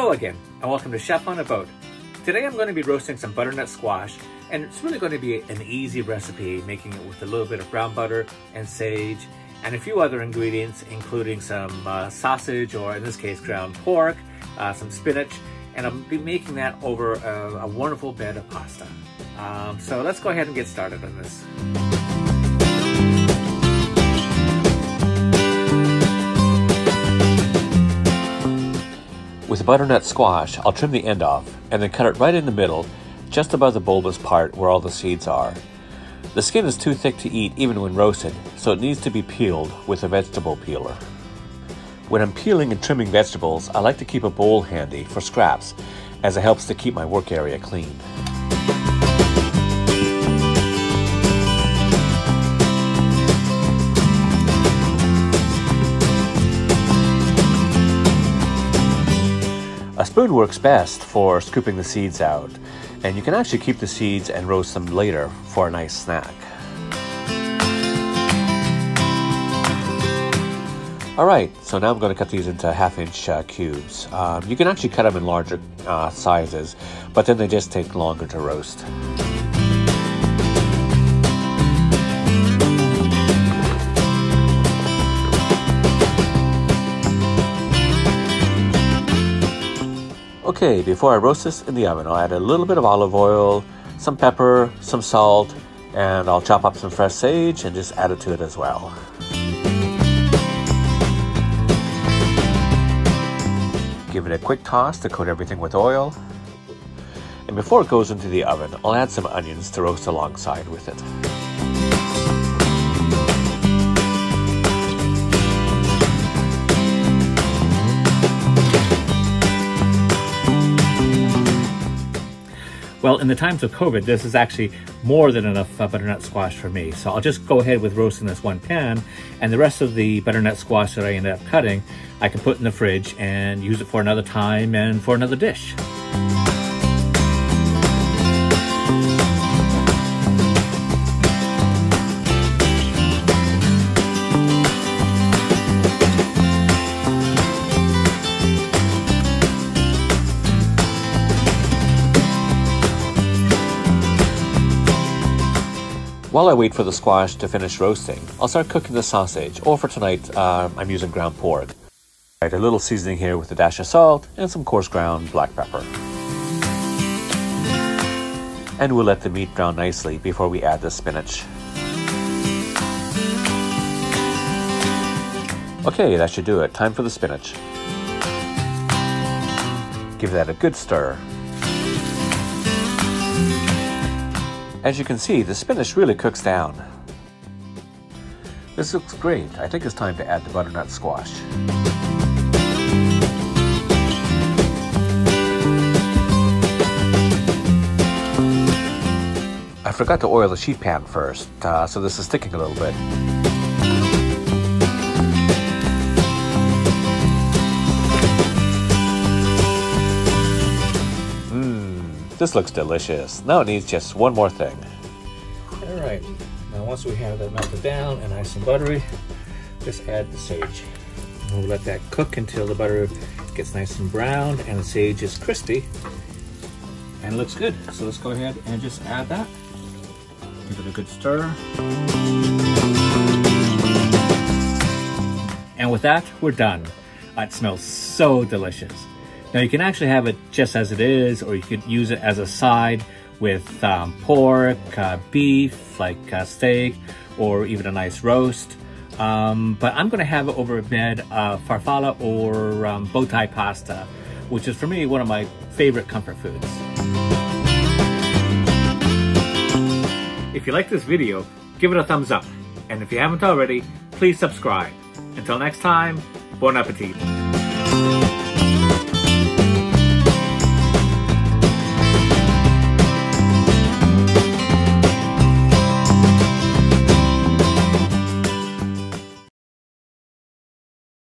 Hello again, and welcome to Chef on a Boat. Today I'm going to be roasting some butternut squash, and it's really going to be an easy recipe, making it with a little bit of brown butter and sage, and a few other ingredients, including some sausage, or in this case ground pork, some spinach, and I'll be making that over a wonderful bed of pasta. So let's go ahead and get started on this. With the butternut squash, I'll trim the end off and then cut it right in the middle, just above the bulbous part where all the seeds are. The skin is too thick to eat even when roasted, so it needs to be peeled with a vegetable peeler. When I'm peeling and trimming vegetables, I like to keep a bowl handy for scraps, as it helps to keep my work area clean. A spoon works best for scooping the seeds out, and you can actually keep the seeds and roast them later for a nice snack. Alright, so now I'm going to cut these into half-inch cubes. You can actually cut them in larger sizes, but then they just take longer to roast. Okay, before I roast this in the oven, I'll add a little bit of olive oil, some pepper, some salt, and I'll chop up some fresh sage and just add it to it as well. Give it a quick toss to coat everything with oil. And before it goes into the oven, I'll add some onions to roast alongside with it. Well, in the times of COVID, this is actually more than enough butternut squash for me. So I'll just go ahead with roasting this one pan, and the rest of the butternut squash that I ended up cutting, I can put in the fridge and use it for another time and for another dish. While I wait for the squash to finish roasting, I'll start cooking the sausage, or for tonight, I'm using ground pork. Add a little seasoning here with a dash of salt and some coarse ground black pepper. And we'll let the meat brown nicely before we add the spinach. Okay, that should do it. Time for the spinach. Give that a good stir. As you can see, the spinach really cooks down. This looks great. I think it's time to add the butternut squash. I forgot to oil the sheet pan first, so this is sticking a little bit. This looks delicious. Now it needs just one more thing. All right, now once we have that melted down and nice and buttery, just add the sage. We'll let that cook until the butter gets nice and brown and the sage is crispy and it looks good. So let's go ahead and just add that. Give it a good stir. And with that, we're done. It smells so delicious. Now you can actually have it just as it is, or you could use it as a side with pork, beef, like steak, or even a nice roast. But I'm going to have it over a bed of farfalle or bow tie pasta, which is for me one of my favorite comfort foods. If you like this video, give it a thumbs up. And if you haven't already, please subscribe. Until next time, bon appetit.